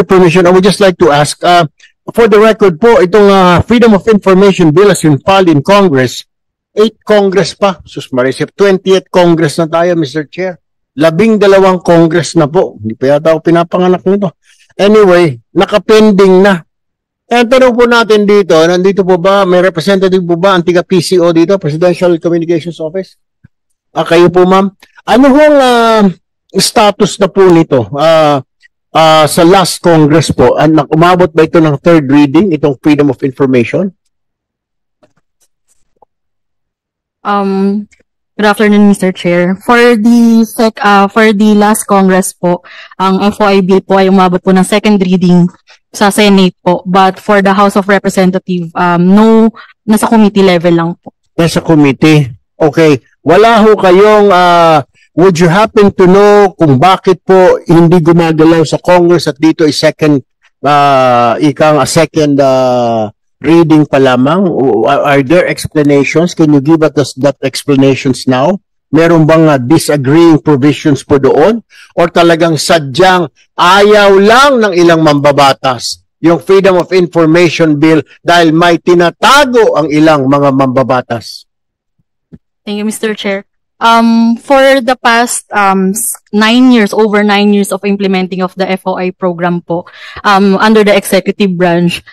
permission, I would just like to ask, for the record po, itong Freedom of Information Bill as in filed in Congress, 8 Congress pa, sus Marisip, 20th Congress na tayo, Mr. Chair. 12 Congress na po. Hindi pa yata ako pinapanganak nito. Anyway, nakapending na. Ang tanong po natin dito, nandito po ba, may representative po ba ang tiga-PCO dito, Presidential Communications Office? Kayo po, ma'am. Ano hong status na po nito? Sa last Congress po, umabot ba ito ng third reading, itong Freedom of Information? Good afternoon, Mr. Chair. For the last Congress po, ang FOI bill po ay umabot po ng second reading sa Senate po. But for the House of Representatives, no, nasa committee level lang po. Nasa committee? Okay. Wala ho kayong, would you happen to know kung bakit po hindi gumagalaw sa Congress at dito ay second, second reading pa lamang? Are there explanations? Can you give us that explanations now? Meron bang disagreeing provisions po doon? Or talagang sadyang ayaw lang ng ilang mambabatas yung Freedom of Information Bill dahil may tinatago ang ilang mga mambabatas? Thank you, Mr. Chair. For the past 9 years, over 9 years of implementing of the FOI program po, under the executive branch,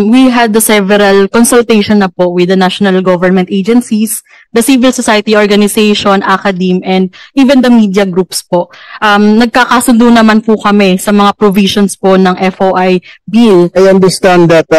we had the several consultation na po with the national government agencies, the civil society organization, academe, and even the media groups po. Nagkakasundo naman po kami sa mga provisions po ng FOI bill. I understand that,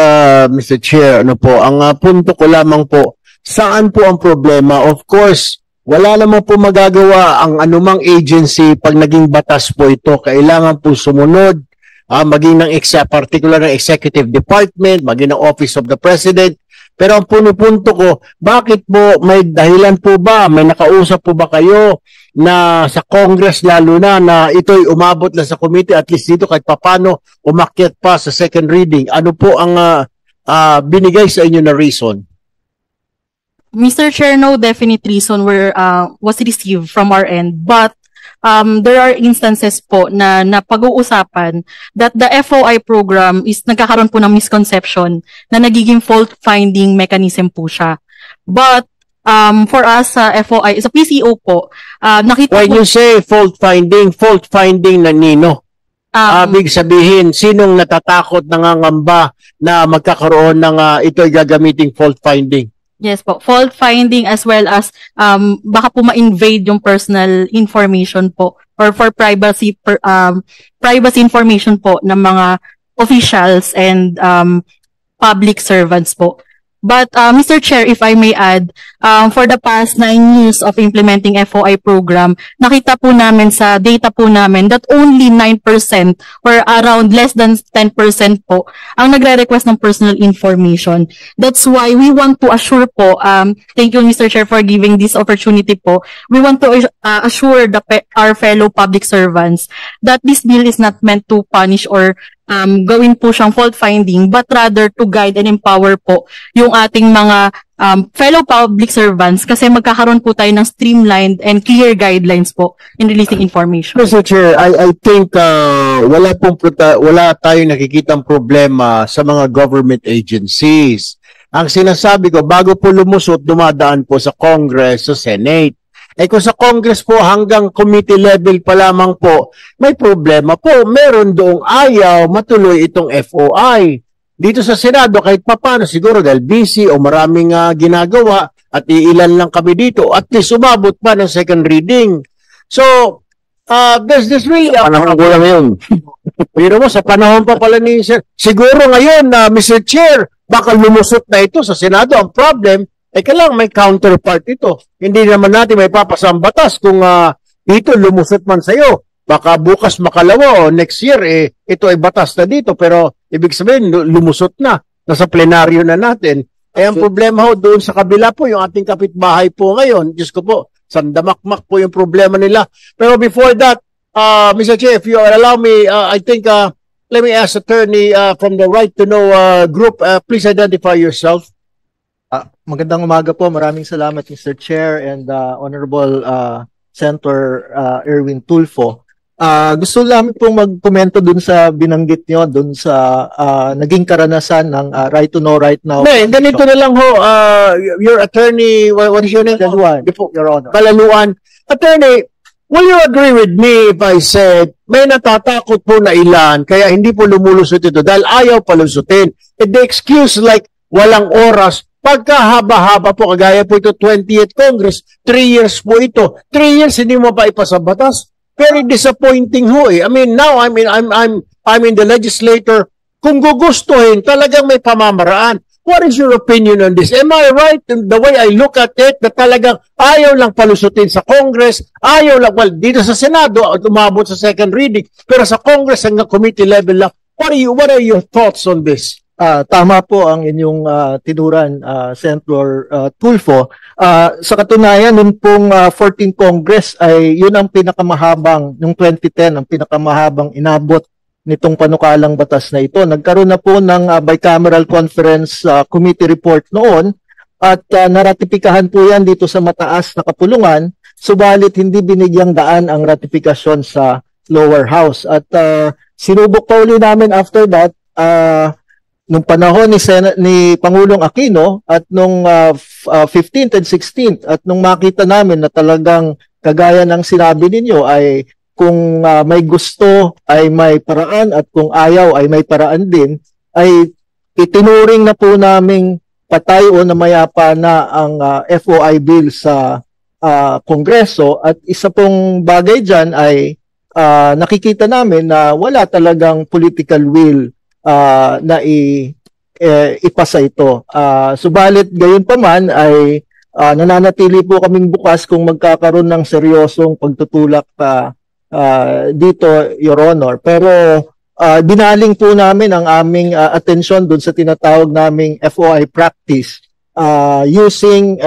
Mr. Chair, ano po, ang punto ko lamang po, saan po ang problema? Of course, wala naman po magagawa ang anumang agency pag naging batas po ito. Kailangan po sumunod, maging ng particular ng executive department, maging ng office of the president. Pero ang punto ko, bakit po, may dahilan po ba, may nakausap po ba kayo na sa Congress lalo na ito'y umabot na sa committee, at least dito kahit papano umakyat pa sa second reading? Ano po ang binigay sa inyo na reason? Mr. Chair, no definite reason was received from our end, but there are instances po na pag-uusapan that the FOI program is nagkakaroon po ng misconception na nagiging fault-finding mechanism po siya. But for us sa FOI, sa PCO po, nakita When po... you say fault-finding na nino? Ibig sabihin, sinong natatakot, nangangamba na magkakaroon ng ito'y gagamiting fault-finding? Yes po, fault finding as well as baka po ma-invade yung personal information po or for privacy information po ng mga officials and public servants po. But Mr. Chair, if I may add, for the past 9 years of implementing FOI program, nakita po namin sa data po namin that only 9% or around less than 10% po ang nagre-request ng personal information. That's why we want to assure po, thank you Mr. Chair for giving this opportunity po, we want to assure our fellow public servants that this bill is not meant to punish or gawin po siyang fault finding, but rather to guide and empower po yung ating mga fellow public servants kasi magkakaroon po tayo ng streamlined and clear guidelines po in releasing information. Mr. Chair, I think wala tayong nakikitang problema sa mga government agencies. Ang sinasabi ko, bago po lumusot, dumadaan po sa Congress, sa Senate. Kung sa Congress po hanggang committee level pa lamang po, may problema po. Meron doong ayaw matuloy itong FOI. Dito sa Senado, kahit papano, siguro dahil busy o maraming ginagawa at iilan lang kami dito, at least umabot pa ng second reading. So, there's this really... Panahon ko lang yun. Pero mo, sa panahon pa pala ni Sir. Siguro ngayon, Mr. Chair, baka lumusot na ito sa Senado. Ang problem, kailangan may counterpart ito. Hindi naman natin may papasang batas kung dito lumusot man sa'yo. Baka bukas makalawa o next year, ito ay batas na dito. Pero ibig sabihin, lumusot na. Nasa plenaryo na natin. Ang problema ho, doon sa kabila po, yung ating kapitbahay po ngayon, Diyos ko po, sandamakmak po yung problema nila. Pero before that, Mr. Chair, if you allow me, I think, let me ask attorney from the Right to Know group, please identify yourself. Magandang umaga po. Maraming salamat, Mr. Chair and Honorable Senator Erwin Tulfo. Gusto namin pong magkomento dun sa binanggit nyo, dun sa naging karanasan ng right to know right now. Ganito na lang ho, your attorney, what is your name? Balaluan, Your Honor. Balaluan. Attorney, will you agree with me if I said may natatakot po na ilan kaya hindi po lumulusot ito dahil ayaw palusutin? And the excuse like walang oras, pagkahaba-haba po, kagaya po ito 20th Congress, 3 years po ito. 3 years hindi mo pa ipasa batas. Very disappointing ho eh. I mean, now I'm in the legislature. Kung gugustuhin, talagang may pamamaraan. What is your opinion on this? Am I right in the way I look at it na talagang ayaw lang palusutin sa Congress, ayaw lang, well, dito sa Senado, umabot sa second reading, pero sa Congress hanggang committee level lang. What are your thoughts on this? Tama po ang inyong tinuran, Senator Tulfo. Sa katunayan, nung pong 14th Congress ay yun ang pinakamahabang, nung 2010, ang pinakamahabang inabot nitong panukalang batas na ito. Nagkaroon na po ng bicameral conference committee report noon at naratipikahan po yan dito sa mataas na kapulungan, subalit hindi binigyang daan ang ratifikasyon sa lower house. At sinubok pa uli namin after that, nung panahon ni Pangulong Aquino at nung 15th and 16th at nung makita namin na talagang kagaya ng sinabi ninyo ay kung may gusto ay may paraan at kung ayaw ay may paraan din, ay itinuring na po naming patay o namayapa na ang FOI bill sa Kongreso. At isa pong bagay dyan ay nakikita namin na wala talagang political will na ipasa ito. Subalit gayon pa man ay nananatili po kaming bukas kung magkakaroon ng seryosong pagtutulak dito, Your Honor. Pero binaling po namin ang aming atensyon dun sa tinatawag naming FOI practice using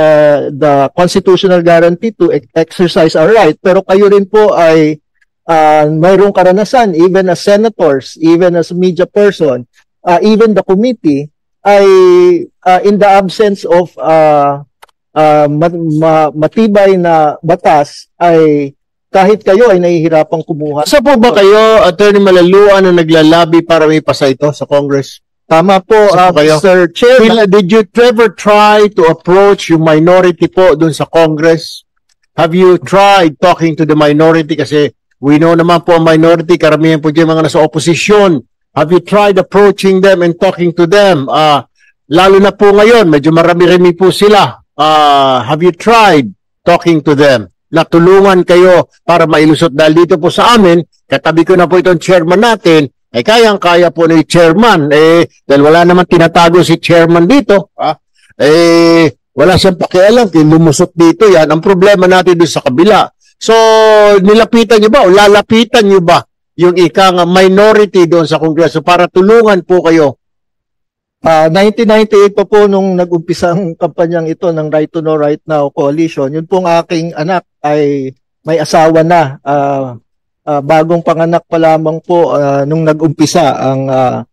the constitutional guarantee to exercise our right. Pero kayo rin po ay mayroong karanasan, even as senators, even as media person, even the committee, ay in the absence of matibay na batas, ay kahit kayo ay nahihirapang kumuha. Sa po ba kayo, Attorney Balaluan, na naglalabi para may pasa ito sa Congress? Tama po, Mr. Chair. Did you ever try to approach yung minority po dun sa Congress? Have you tried talking to the minority? Kasi we know naman po ang minority, karamihan po dyan mga nasa opposition. Have you tried approaching them and talking to them? Lalo na po ngayon, medyo marami-rami po sila. Have you tried talking to them? Natulungan kayo para mailusot dahil dito po sa amin, katabi ko na po itong chairman natin, ay kayang-kaya po ni chairman, dahil wala naman tinatago si chairman dito, wala siyang pakialam, lumusot dito yan. Ang problema natin doon sa kabila. So, nilapitan niyo ba o lalapitan niyo ba yung ikang minority doon sa Kongreso para tulungan po kayo? 1998 pa po nung nag-umpisa ang kampanyang ito ng Right to Know Right Now Coalition, yun pong aking anak ay may asawa na. Bagong panganak pa lamang po nung nag-umpisa ang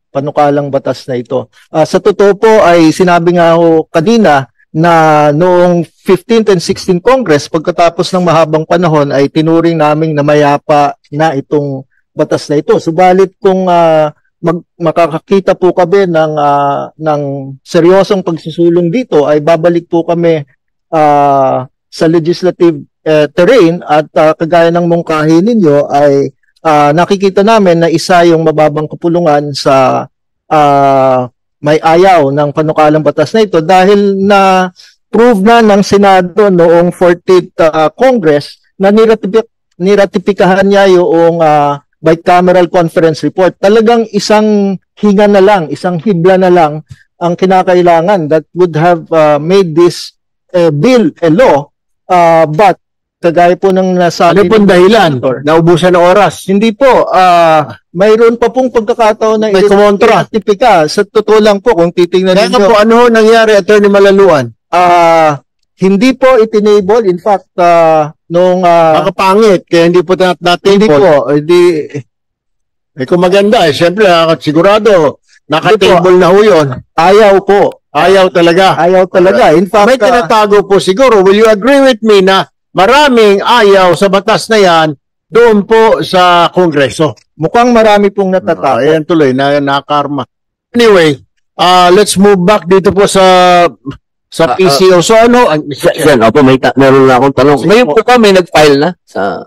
panukalang batas na ito. Sa totoo po ay sinabi nga ho kanina na noong 15th and 16th Congress, pagkatapos ng mahabang panahon ay tinuring naming na mayapa na itong batas na ito. Subalit kung makakakita po kami ng seryosong pagsusulong dito, ay babalik po kami sa legislative terrain at kagaya ng mungkahi ninyo ay nakikita namin na isa yung mababang kapulungan sa may ayaw ng panukalang batas na ito dahil na prove na ng Senado noong 14th Congress na niratipikahan niya yung bicameral conference report. Talagang isang hinga na lang, isang hibla na lang ang kinakailangan that would have made this bill a law, but kagaya po ng nasabi. Ano pong dahilan? Naubusan ng oras? Hindi po. Mayroon pa pong pagkakataon na may kumontra. Tipika. Sa totoo lang po, kung titingnan ninyo. Kaya po, ano nangyari, Attorney Balaluan? Hindi po itinable. In fact, nung makapangit, kaya hindi po natin hindi po. Kung maganda, siyempre, sigurado, naka-table na ho yun. Ayaw po. Ayaw talaga. Ayaw talaga. In fact, may tinatago po siguro. Will you agree with me na maraming ayaw sa batas na yan doon po sa Kongreso. Mukhang marami pong natatakot. Ayan tuloy, nakarma. Anyway, let's move back dito po sa PCO. So ano, Sen, meron na akong tanong. Ngayon po ba may nag-file na sa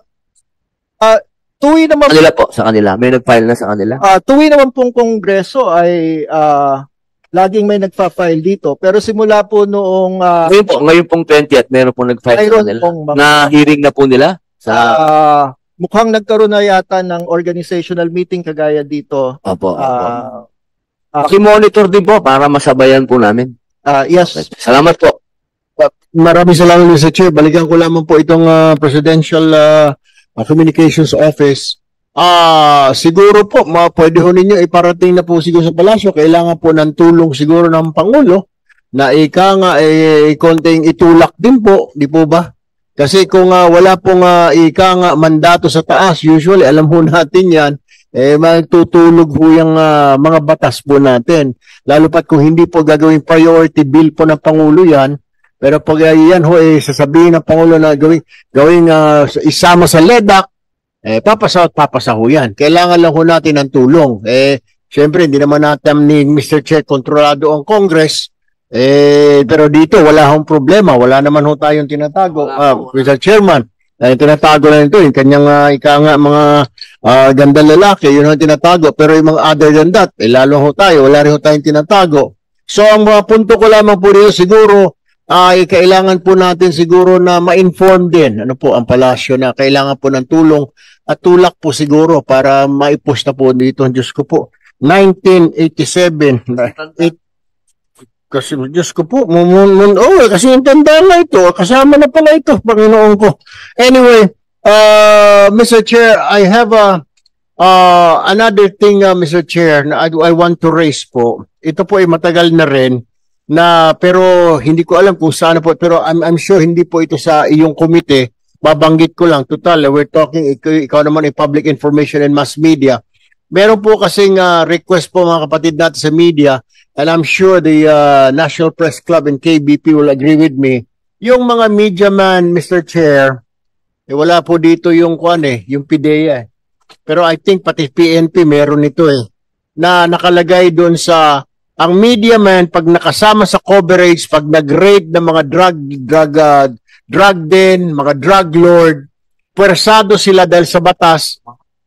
Tuwi naman kanila po, sa kanila? May nag-file na sa kanila? tuwi naman pong Kongreso ay laging may nagpa-file dito. Pero simula po noong Ngayon pong 20th, meron pong nag-file sa mayroon kanila. pong mga Na hearing na po nila? Sa mukhang nagkaroon na yata ng organizational meeting kagaya dito. Opo. Ah, Paki-monitor din po para masabayan po namin. yes. Salamat po. maraming salamat, Mr. Chair. Balikan ko lamang po itong Presidential Communications Office. Siguro po, pwede ho ninyo iparating na po siguro sa palasyo. Kailangan po ng tulong siguro ng Pangulo na konting itulak din po, di po ba? Kasi kung wala pong mandato sa taas, usually alam ho natin yan, magtutulog ho yung mga batas po natin. Lalo pat kung hindi po gagawing priority bill po ng Pangulo yan, pero pag yan ho, sasabihin ng Pangulo na gawing isama sa LEDAC, papasa ho yan. Kailangan lang ho natin ng tulong. Siyempre, hindi naman natin ni Mr. Che kontrolado ang Congress. Pero dito, wala hong problema. Wala naman ho tayong tinatago. Mr. Chairman, tinatago na ito. Yung kanyang mga gandang lalaki, yun ang tinatago. Pero yung mga other than that, lalo ho tayo. Wala rin ho tayong tinatago. So, ang mga punto ko lamang po rin siguro, kailangan po natin siguro na ma-inform din. Ano po, ang palasyo na kailangan po ng tulong at tulak po siguro para maipush na po dito. Diyos ko po, 1987. Kasi Diyos ko po, kasi yung tanda na ito, kasama na pala ito, Panginoon ko. Anyway, Mr. Chair, I have another thing, Mr. Chair, na I want to raise po. Ito po ay matagal na rin, pero hindi ko alam kung saan po, pero I'm sure hindi po ito sa iyong komite. Babanggit ko lang, total, we're talking, ikaw naman ay public information and mass media. Meron po kasing request po mga kapatid natin sa media, and I'm sure the National Press Club and KBP will agree with me. Yung mga media man, Mr. Chair, wala po dito yung yung PIDEA. Pero I think pati PNP meron ito na nakalagay doon sa ang media man pag nakasama sa coverage, pag nag-raid ng mga drug den, mga drug lord, pwersado sila dahil sa batas,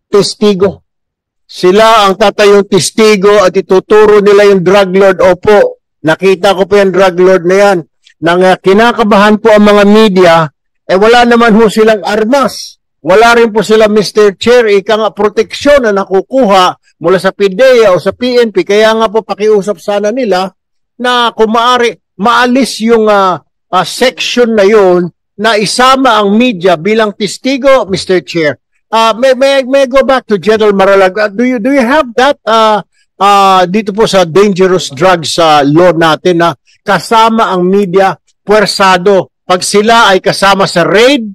testigo. Sila ang tatayong testigo at ituturo nila yung drug lord. Opo, nakita ko po yung drug lord na yan. Nang kinakabahan po ang mga media, wala naman ho silang armas. Wala rin po sila, Mr. Chair, proteksyon na nakukuha mula sa PIDEA o sa PNP. Kaya nga po pakiusap sana nila na kung maalis yung section na yun na isama ang media bilang testigo, Mr. Chair. May I go back to General Maralag? Do you have that dito po sa dangerous drugs law natin na kasama ang media pwersado? Pag sila ay kasama sa raid,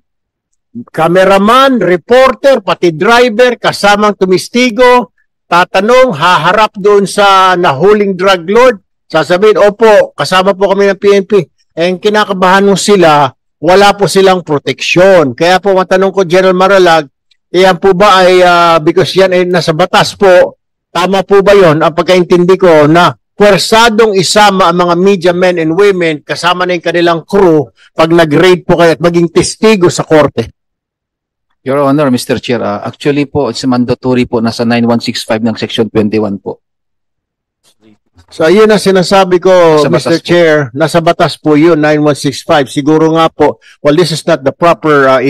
cameraman, reporter, pati driver, kasamang tumistigo, tatanong, haharap doon sa nahuling drug lord, sasabihin, opo, kasama po kami ng PNP. Kinakabahan mo sila, wala po silang proteksyon. Kaya po matanong ko, General Maralag, yan po ba ay, because yan ay nasa batas po, tama po ba yon? Ang pagkaintindi ko na pwersadong isama ang mga media men and women kasama na yung kanilang crew pag nag-raid po kayo at maging testigo sa korte. Your Honor, Mr. Chair, actually po, it's mandatory po, nasa 9165 ng Section 21 po. So, yun ang sinasabi ko, Nasa Mr. batas Chair. Nasa batas po yun, 9165. Siguro nga po, well, this is not the proper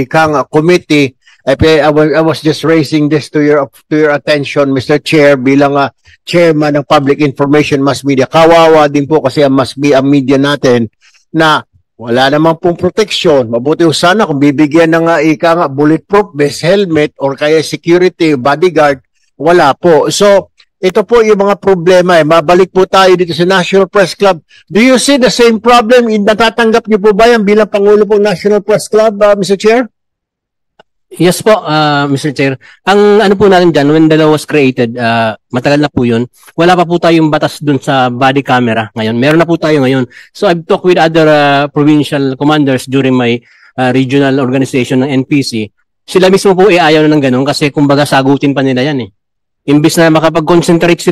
committee. I was just raising this to your attention, Mr. Chair, bilang chairman ng Public Information Mass Media. Kawawa din po kasi ang media natin na wala namang pong proteksyon. Mabuti ho sana kung bibigyan ng bulletproof vest, helmet, or kaya security, bodyguard, wala po. So, ito po yung mga problema. Mabalik po tayo dito sa National Press Club. Do you see the same problem? Natatanggap niyo po ba yan bilang Pangulo po National Press Club, Mr. Chair? Yes po, Mr. Chair. Ang ano po natin dyan, when the law was created, matagal na po yun. Wala pa po tayong batas dun sa body camera ngayon. Meron na po tayo ngayon. So I've talked with other provincial commanders during my regional organization ng NPC. sila mismo po ayaw na ng ganun kasi kumbaga sagutin pa nila yan eh. Imbis na makapag-concentrate sila